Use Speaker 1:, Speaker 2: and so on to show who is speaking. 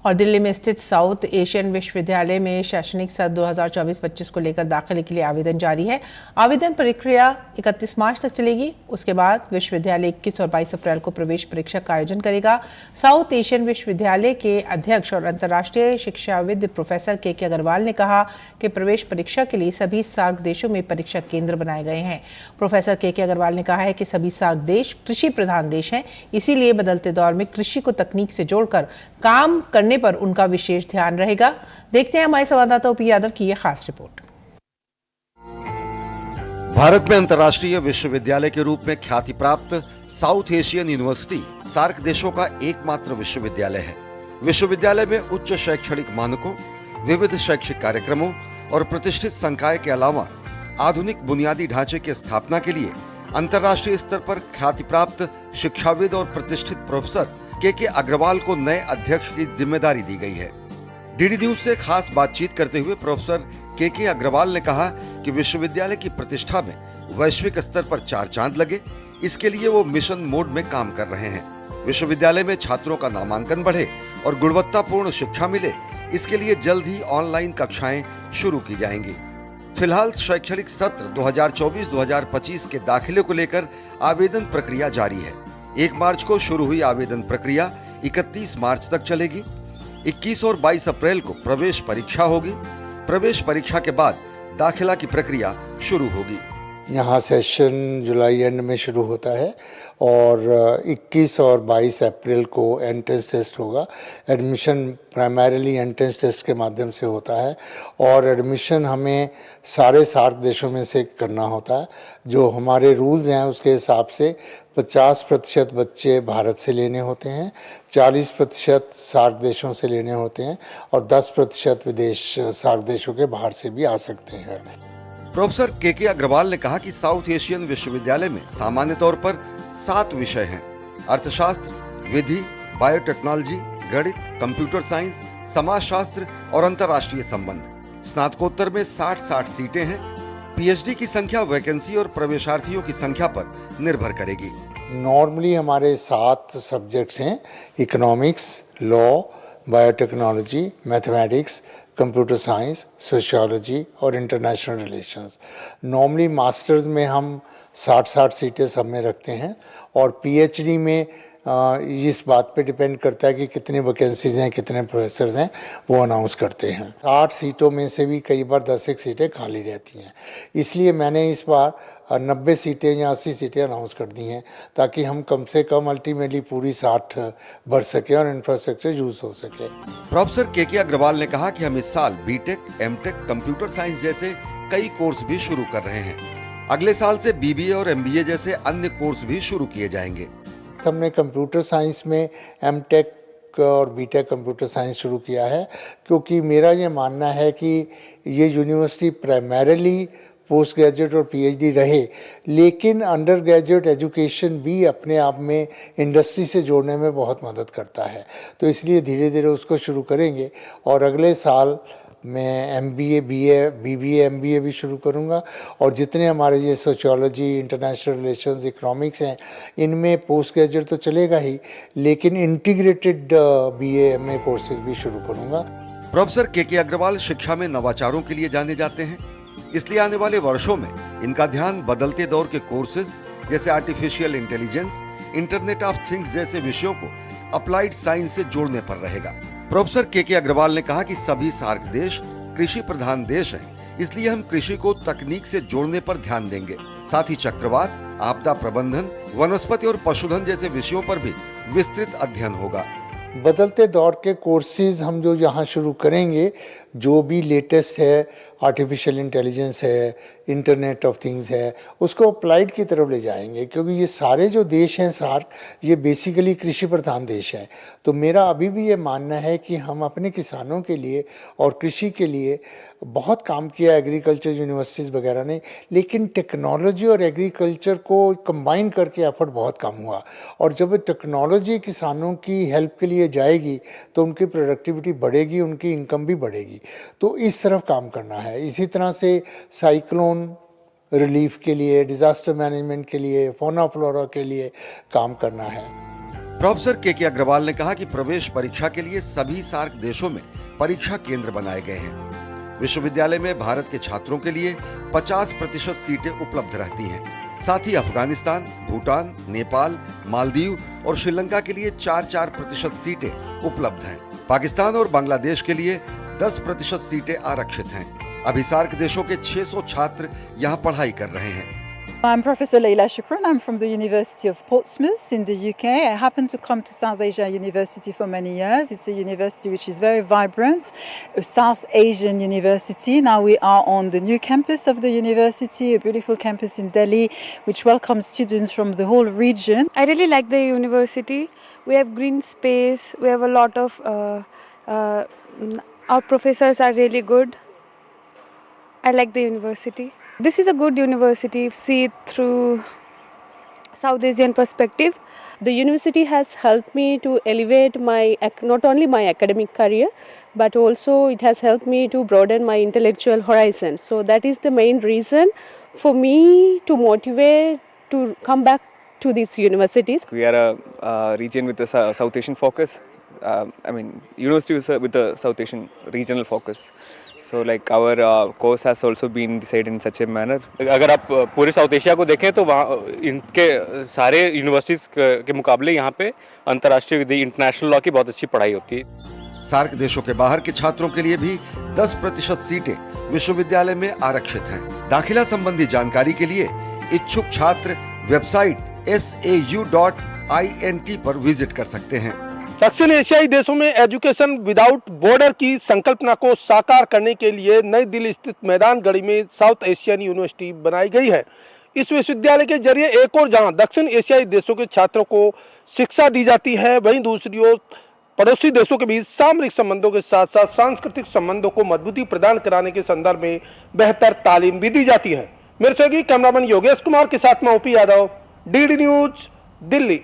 Speaker 1: और दिल्ली में स्थित साउथ एशियन विश्वविद्यालय में शैक्षणिक सत्र 2024-25 को लेकर दाखिले के लिए आवेदन जारी है। आवेदन प्रक्रिया 31 मार्च तक चलेगी। उसके बाद विश्वविद्यालय 21 और 22 अप्रैल को प्रवेश परीक्षा का आयोजन करेगा। साउथ एशियन विश्वविद्यालय के अध्यक्ष और अंतर्राष्ट्रीय शिक्षाविद प्रोफेसर के अग्रवाल ने कहा कि प्रवेश परीक्षा के लिए सभी सार्क देशों में परीक्षा केंद्र बनाए गए हैं। प्रोफेसर के अग्रवाल ने कहा है कि सभी सार्क देश कृषि प्रधान देश हैं, इसीलिए बदलते दौर में कृषि को तकनीक से जोड़कर काम करने पर उनका विशेष ध्यान रहेगा। देखते हैं हमारे संवाददाता ओपी यादव की यह खास रिपोर्ट।
Speaker 2: भारत में अंतर्राष्ट्रीय विश्वविद्यालय के रूप में ख्याति प्राप्त साउथ एशियन यूनिवर्सिटी सार्क देशों का एकमात्र विश्वविद्यालय है। विश्वविद्यालय में उच्च शैक्षणिक मानकों, विविध शैक्षिक कार्यक्रमों और प्रतिष्ठित संकाय के अलावा आधुनिक बुनियादी ढांचे की स्थापना के लिए अंतर्राष्ट्रीय स्तर पर ख्याति प्राप्त शिक्षाविद और प्रतिष्ठित प्रोफेसर के अग्रवाल को नए अध्यक्ष की जिम्मेदारी दी गई है। डीडी न्यूज से खास बातचीत करते हुए प्रोफेसर के अग्रवाल ने कहा कि विश्वविद्यालय की प्रतिष्ठा में वैश्विक स्तर पर 4 चांद लगे, इसके लिए वो मिशन मोड में काम कर रहे हैं। विश्वविद्यालय में छात्रों का नामांकन बढ़े और गुणवत्तापूर्ण शिक्षा मिले, इसके लिए जल्द ही ऑनलाइन कक्षाएं शुरू की जाएंगी। फिलहाल शैक्षणिक सत्र 2024-2025 के दाखिले को लेकर आवेदन प्रक्रिया जारी है। 1 मार्च को शुरू हुई आवेदन प्रक्रिया 31 मार्च तक चलेगी। 21 और 22 अप्रैल को प्रवेश परीक्षा होगी। प्रवेश परीक्षा के बाद दाखिला की प्रक्रिया शुरू होगी।
Speaker 3: यहाँ सेशन जुलाई एंड में शुरू होता है और 21 और 22 अप्रैल को एंट्रेंस टेस्ट होगा। एडमिशन प्राइमरीली एंट्रेंस टेस्ट के माध्यम से होता है और एडमिशन हमें सारे सार्क देशों में से करना होता है। जो हमारे रूल्स हैं उसके हिसाब से 50% बच्चे भारत से लेने होते हैं, 40% सार्क देशों से लेने होते हैं और 10% विदेश सार्क देशों के बाहर से भी आ सकते हैं।
Speaker 2: प्रोफेसर के अग्रवाल ने कहा कि साउथ एशियन विश्वविद्यालय में सामान्य तौर पर 7 विषय हैं: अर्थशास्त्र, विधि, बायोटेक्नोलॉजी, गणित, कंप्यूटर साइंस, समाजशास्त्र और अंतर्राष्ट्रीय संबंध। स्नातकोत्तर में 60 सीटें हैं। पीएचडी की संख्या वैकेंसी और प्रवेशार्थियों की संख्या पर निर्भर करेगी।
Speaker 3: नॉर्मली हमारे 7 सब्जेक्ट्स हैं: economics, law, biotechnology, mathematics, computer science, sociology और इंटरनेशनल रिलेशंस। नॉर्मली मास्टर्स में हम 60 सीटें सब में रखते हैं और पीएचडी में इस बात पे डिपेंड करता है कि कितने वैकेंसीज हैं, कितने प्रोफेसर्स हैं, वो अनाउंस करते हैं। 8 सीटों में से भी कई बार 10 सीटें खाली रहती हैं, इसलिए मैंने इस बार 90 सीटें या 80 सीटें अनाउंस कर दी हैं ताकि हम कम से कम अल्टीमेटली पूरी 60 भर सके और इंफ्रास्ट्रक्चर यूज हो सके।
Speaker 2: प्रोफेसर के अग्रवाल ने कहा कि हम इस साल बीटेक, एमटेक, कंप्यूटर साइंस जैसे कई कोर्स भी शुरू कर रहे हैं। अगले साल से बीबीए और एमबीए जैसे अन्य कोर्स भी शुरू किए जाएंगे।
Speaker 3: हमने कंप्यूटर साइंस में एमटेक और बीटेक कंप्यूटर साइंस शुरू किया है क्योंकि मेरा ये मानना है कि ये यूनिवर्सिटी प्राइमरीली पोस्ट ग्रेजुएट और पीएचडी रहे, लेकिन अंडर ग्रेजुएट एजुकेशन भी अपने आप में इंडस्ट्री से जोड़ने में बहुत मदद करता है। तो इसलिए धीरे धीरे उसको शुरू करेंगे और अगले साल मैं एमबीए, बीबीए, एमबीए भी शुरू करूंगा और जितने हमारे ये सोशियोलॉजी, इंटरनेशनल रिलेशंस, इकोनॉमिक्स हैं, इनमें पोस्ट ग्रेजुएट तो चलेगा ही, लेकिन इंटीग्रेटेड बीए, एमए कोर्सेज भी शुरू करूंगा।
Speaker 2: प्रोफेसर के अग्रवाल शिक्षा में नवाचारों के लिए जाने जाते हैं, इसलिए आने वाले वर्षों में इनका ध्यान बदलते दौर के कोर्सेज जैसे artificial intelligence, internet of things जैसे विषयों को अप्लाइड साइंस से जोड़ने पर रहेगा। प्रोफेसर के अग्रवाल ने कहा कि सभी सार्क देश कृषि प्रधान देश हैं, इसलिए हम कृषि को तकनीक से जोड़ने पर ध्यान देंगे। साथ ही चक्रवात, आपदा प्रबंधन, वनस्पति और पशुधन जैसे विषयों पर भी विस्तृत अध्ययन होगा।
Speaker 3: बदलते दौर के कोर्सेज हम जो यहाँ शुरू करेंगे, जो भी लेटेस्ट है, आर्टिफिशियल इंटेलिजेंस है, इंटरनेट ऑफ थिंग्स है, उसको अप्लाइड की तरफ ले जाएंगे क्योंकि ये सारे जो देश हैं सार्क, ये बेसिकली कृषि प्रधान देश हैं। तो मेरा अभी भी ये मानना है कि हम अपने किसानों के लिए और कृषि के लिए बहुत काम किया एग्रीकल्चर यूनिवर्सिटीज़ वगैरह ने, लेकिन टेक्नोलॉजी और एग्रीकल्चर को कंबाइन करके एफर्ट बहुत कम हुआ। और जब टेक्नोलॉजी किसानों की हेल्प के लिए जाएगी तो उनकी प्रोडक्टिविटी बढ़ेगी, उनकी इनकम भी बढ़ेगी। तो इस तरफ काम करना है। इसी तरह से साइक्लोन रिलीफ के लिए, डिज़ास्टर मैनेजमेंट के लिए, फौना फ्लोरा के लिए काम करना है।
Speaker 2: प्रोफेसर के अग्रवाल ने कहा कि प्रवेश परीक्षा के लिए सभी सार्क देशों में परीक्षा केंद्र बनाए गए हैं। विश्वविद्यालय में भारत के छात्रों के लिए 50% सीटें उपलब्ध रहती हैं। साथ ही अफगानिस्तान, भूटान, नेपाल, मालदीव और श्रीलंका के लिए 4-4% सीटें उपलब्ध हैं। पाकिस्तान और बांग्लादेश के लिए 10% सीटें आरक्षित हैं। अभी सार्क देशों के 600 छात्र यहाँ पढ़ाई कर रहे हैं।
Speaker 4: I'm Professor Leila Shukran. I'm from the University of Portsmouth in the UK. I happen to come to South Asia University for many years. It's a university which is very vibrant, a South Asian university. Now we are on the new campus of the university, a beautiful campus in Delhi, which welcomes students from the whole region.
Speaker 5: I really like the university. We have green space. We have a lot of our professors are really good. I like the university. This is a good university. See it through South Asian perspective.
Speaker 6: The university has helped me to elevate my not only my academic career, but also it has helped me to broaden my intellectual horizon. So that is the main reason for me to motivate to come back to these universities.
Speaker 7: We are a region with a South Asian focus. University with a South Asian regional focus. So like our course has also been decided in such a manner.
Speaker 8: अगर आप पूरे south Asia को देखें तो वहाँ इनके सारे universities के मुकाबले यहाँ पे अंतर्राष्ट्रीय विधि इंटरनेशनल लॉ की बहुत अच्छी पढ़ाई होती है।
Speaker 2: सार्क देशों के बाहर के छात्रों के लिए भी 10% सीटें विश्वविद्यालय में आरक्षित हैं। दाखिला संबंधी जानकारी के लिए इच्छुक छात्र वेबसाइट sau.int पर विजिट कर सकते हैं।
Speaker 9: दक्षिण एशियाई देशों में एजुकेशन विदाउट बॉर्डर की संकल्पना को साकार करने के लिए नई दिल्ली स्थित मैदान गढ़ी में साउथ एशियन यूनिवर्सिटी बनाई गई है। इस विश्वविद्यालय के जरिए एक और जहां दक्षिण एशियाई देशों के छात्रों को शिक्षा दी जाती है, वहीं दूसरी ओर पड़ोसी देशों के बीच सामरिक संबंधों के साथ साथ सांस्कृतिक संबंधों को मजबूती प्रदान कराने के संदर्भ में बेहतर तालीम भी दी जाती है। मेरे सहयोगी कैमरामैन योगेश कुमार के साथ मैं OP Yadav, DD news, Delhi.